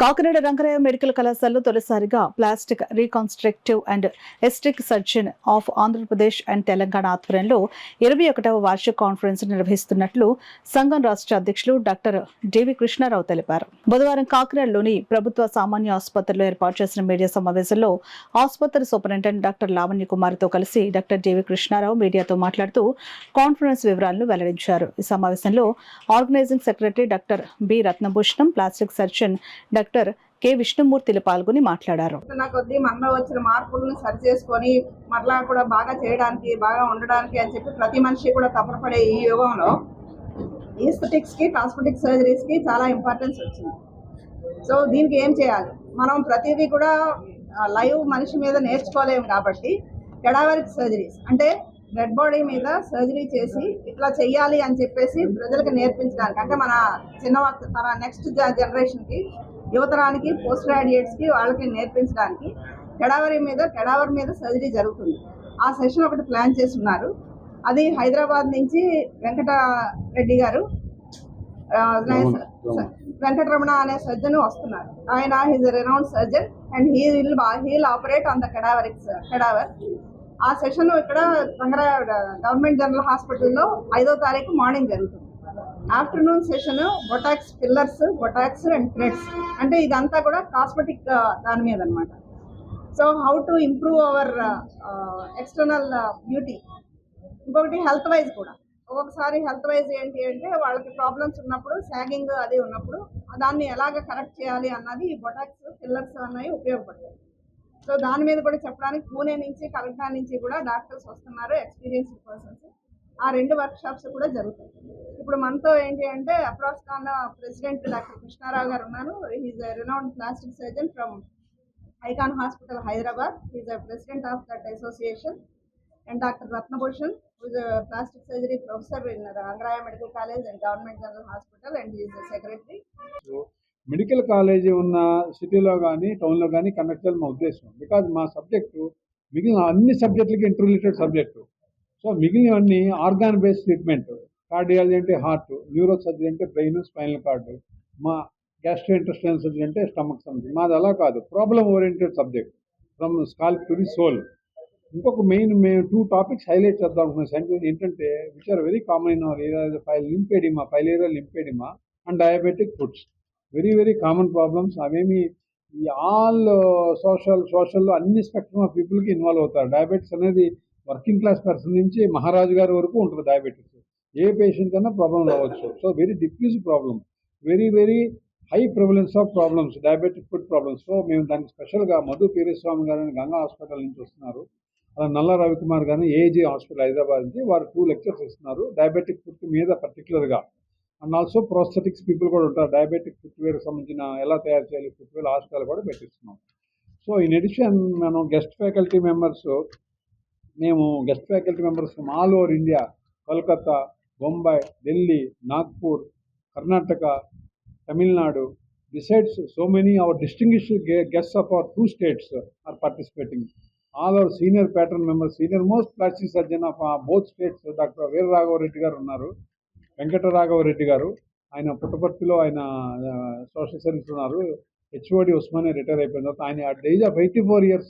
Kakinada Rangaraya medical కళాశాలలో తొలిసారిగా plastic reconstructive and acidic surgeon of Andhra Pradesh and Telangana ఆధ్వర్యంలో 21వ వార్షిక కాన్ఫరెన్స్ నిర్వహిస్తున్నట్లు సంఘం రాష్ట్ర అధ్యక్షులు డాక్టర్ డివి కృష్ణారావు తెలిపారు. బుధవారం కాకినాడలోని ప్రభుత్వ సామాన్య ఆసుపత్రిలో ఏర్పాటు చేసిన మీడియా సమావేశంలో ఆసుపత్రి సూపరింటెండెంట్ డాక్టర్ లావణ్య కుమార్తో కలిసి డాక్టర్ డివి కృష్ణారావు మీడియాతో మాట్లాడుతూ కాన్ఫరెన్స్ వివరాలను వెల్లడించారు. ఈ సమావేశంలో organising secretary doctor B Ratnabhushanam, plastic surgeon doctor K విష్ణుమూర్తిలు పాల్గొని మాట్లాడారు. మనలో వచ్చిన మార్పులను సరి చేసుకొని మరలా కూడా బాగా చేయడానికి, బాగా ఉండడానికి అని చెప్పి ప్రతి మనిషి కూడా తపనపడే ఈ యుగంలో ఈస్థెటిక్స్ కి, కాస్మెటిక్ సర్జరీస్ కి చాలా ఇంపార్టెన్స్ వచ్చింది. సో దీనికి ఏం చేయాలి? మనం ప్రతిదీ కూడా లైవ్ మనిషి మీద నేర్చుకోలేము కాబట్టి కెడావరిక్ సర్జరీస్ అంటే డెడ్ బాడీ మీద సర్జరీ చేసి ఇట్లా చెయ్యాలి అని చెప్పేసి ప్రజలకు నేర్పించడానికి, అంటే మన నెక్స్ట్ జనరేషన్కి, యువతరానికి, పోస్ట్ గ్రాడ్యుయేట్స్కి వాళ్ళకి నేర్పించడానికి కెడావర్ మీద సర్జరీ జరుగుతుంది. ఆ సెషన్ ఒకటి ప్లాన్ చేస్తున్నారు. అది హైదరాబాద్ నుంచి వెంకటరెడ్డి గారు, వెంకటరమణ అనే సర్జన్ వస్తున్నారు. ఆయన he's renowned surgeon and he will operate on the cadaver. ఆ సెషన్ ఇక్కడ గవర్నమెంట్ జనరల్ హాస్పిటల్లో 5వ తారీఖు మార్నింగ్ జరుగుతుంది. Afternoon session botox fillers, botox and threads, అంటే ఇదంతా కూడా కాస్మెటిక్ దాని మీద అనమాట. So how to improve our external beauty. ఇంకొకటి హెల్త్ వైజ్ కూడా, ఒక్కొక్కసారి హెల్త్ వైజ్ ఏంటి అంటే వాళ్ళకి ప్రాబ్లమ్స్ ఉన్నప్పుడు, సాగింగ్ అది ఉన్నప్పుడు దాన్ని ఎలాగ కరెక్ట్ చేయాలి అన్నది ఈ బొటాక్స్ ఫిల్లర్స్ అనేవి ఉపయోగపడతాయి. సో దాని మీద కూడా చెప్పడానికి పూణే నుంచి, కలకత్తా నుంచి కూడా డాక్టర్స్ వస్తున్నారు, ఎక్స్పీరియన్స్డ్ పర్సన్స్. ఆ 2 వర్క్షాప్స్ కూడా జరుగుతాయి. ఇప్పుడు మనతో ఏంటి అంటే అప్రాస్కాన్ ప్రెసిడెంట్ డాక్టర్ కృష్ణారావు గారు ఉన్నారు. He's renowned plastic surgeon from icon hospital Hyderabad. He's president of that association. And doctor Ratnabhushan, whose plastic surgery professor in Rangaraya medical college and government general hospital, and he's secretary. Medical college ఉన్న సిటీలో కానీ టౌన్లో కానీ conduct చేయాలి మా ఉద్దేశం. Because మా subject మిగిలిన అన్ని సబ్జెక్టులకి ఇంటర్రిలేటెడ్ సబ్జెక్టు. సో మిగిలినవన్నీ ఆర్గాన్ బేస్డ్ ట్రీట్మెంట్. కార్డియాలజీ అంటే హార్ట్, న్యూరో సర్జరీ అంటే బ్రెయిన్, స్పైనల్ కార్డు, మా గ్యాస్ట్రోఇంటెస్టైనల్ సర్జరీ అంటే స్టమక్ సంబంధించి. మాది అలా కాదు, problem oriented subject from scalp to the sole. ఇంకొక మేము 2 టాపిక్స్ హైలైట్ చేద్దాం అనుకున్న సైంటిఫిక్ ఏంటంటే which are very common in our area, filarial lymphoedema and diabetic foods. Very common problems. అవేమి ఈ ఆల్ సోషల్లో అన్ని స్పెక్ట్రమ్ ఆఫ్ పీపుల్కి ఇన్వాల్వ్ అవుతారు. డయాబెటిస్ అనేది వర్కింగ్ క్లాస్ పర్సన్ నుంచి మహారాజు గారి వరకు ఉంటుంది డయాబెటిస్. ఏ పేషెంట్ కన్నా ప్రాబ్లం రావచ్చు. So very diffuse problem, very high prevalence of problems, diabetic food problems. So మేము దానికి స్పెషల్గా మధు పీరేస్వామి గారిని గంగా హాస్పిటల్ నుంచి వస్తున్నారు, అలా నల్ల రవికుమార్ గారిని ఏజీ హాస్పిటల్ హైదరాబాద్ నుంచి, వారు 2 లెక్చర్స్ ఇస్తున్నారు డయాబెటిక్ ఫుడ్ మీద పర్టికులర్గా. అండ్ ఆల్సో ప్రోస్థెటిక్స్ పీపుల్ కూడా ఉంటారు. డయాబెటిక్ ఫుట్వేర్కి సంబంధించిన ఎలా తయారు చేయాలి ఫుట్వేర్ హాస్పిటల్ కూడా పెట్టిస్తున్నాం. సో ఇన్ ఎడిషన్ మేము guest faculty members from all over India, Kolkata, Bombay, Delhi, Nagpur, Karnataka, Tamil Nadu, besides so many our distinguished guests of our 2 states are participating. All our senior patron members, senior most plastic surgeon of both states, Dr. Veer Raghav garu unnaru, Venkata Raghav Reddy garu, ఆయన పుట్టపర్తిలో ఆయన social service ఉన్నారు. HOD Osmania retire అయిపోయిన తర్వాత ఆయన at the age of 84 years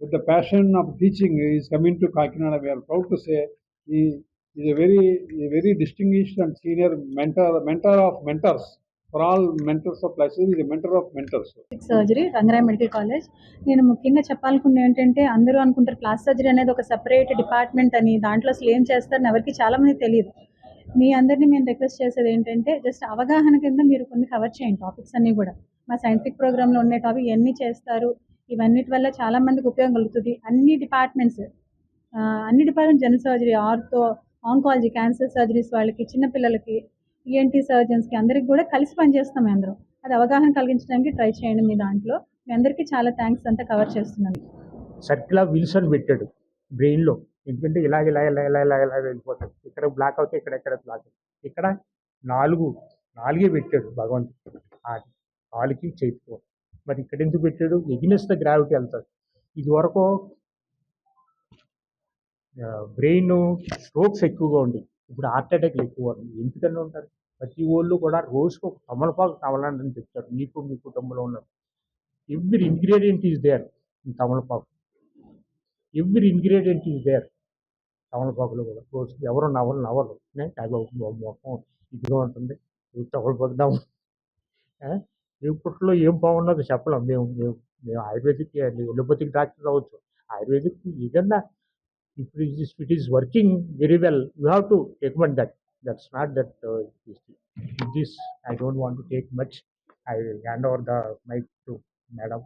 with the passion of teaching is coming to Kakinada. We are proud to say he is a very distinguished and senior mentor of mentors. For all mentors of plastic, he is a mentor of mentors. Surgery Rangaraya medical college. నేను ముఖ్యంగా చెప్పాలనుకుంది ఏంటంటే, అందరూ అనుకుంటారు plastic surgery అనేది ఒక separate department అని, దాంట్లో అసలు ఏం చేస్తారని ఎవరికి చాలామంది తెలియదు. మీ అందరినీ మేము రిక్వెస్ట్ చేసేది ఏంటంటే, జస్ట్ అవగాహన కింద మీరు కొన్ని కవర్ చేయండి టాపిక్స్ అన్నీ కూడా. మా సైంటిఫిక్ ప్రోగ్రాంలో ఉన్న టాపిక్ ఎన్ని చేస్తారు, ఇవన్నిటి వల్ల చాలామందికి ఉపయోగం కలుగుతుంది. అన్ని departments general surgery, ortho, oncology, cancer surgeries వాళ్ళకి, చిన్నపిల్లలకి, ఈఎన్టీ సర్జన్స్కి అందరికి కూడా కలిసి పనిచేస్తాం అందరం. అది అవగాహన కలిగించడానికి ట్రై చేయండి మీ దాంట్లో. మీ అందరికీ చాలా థ్యాంక్స్. అంతా కవర్ చేస్తున్నాను. సర్కిల్ ఆఫ్ విల్సన్ పెట్టాడు బ్రెయిన్లో. ఎందుకంటే ఇలా వెళ్ళిపోతాడు. ఇక్కడ బ్లాక్ అవుతాయి, ఇక్కడ బ్లాక్ అవుతాయి. ఇక్కడ 4 పెట్టాడు భగవంతుడు. కాలుకి చేతికో. మరి ఇక్కడ ఎందుకు పెట్టాడు? ఎగ్నెస్ట్ ద గ్రావిటీ వెళ్తాడు. ఇది వరకు బ్రెయిన్ స్ట్రోక్స్ ఎక్కువగా ఉండి ఇప్పుడు హార్ట్ అటాక్లు ఎక్కువ. ఎందుకన్నా ఉంటారు? ప్రతి ఒళ్ళు కూడా రోజుకు ఒక తమలపాకు కావాలని చెప్తారు. మీకు మీ కుటుంబంలో ఉన్న every ingredient is there in తమలపాకు. ఎవ్రీ ఇంగ్రీడియంట్ ఈజ్ దేర్ తమలపాకులో కూడా. రోజుకి ఎవరు నవరు అది మొత్తం ఇదిగా ఉంటుంది. ఇది తమలపాకు ఇప్పట్లో ఏం బాగున్నదో చెప్పలేం. మేము మేము మేము ఆయుర్వేదిక్ ఎలోపతిక్ డాక్టర్ అవ్వచ్చు. ఆయుర్వేదిక్ ఏదన్నా ఇప్పుడు it is working very well. You have to recommend that. That's not that this I don't want to take much. I hand over the mic to madam.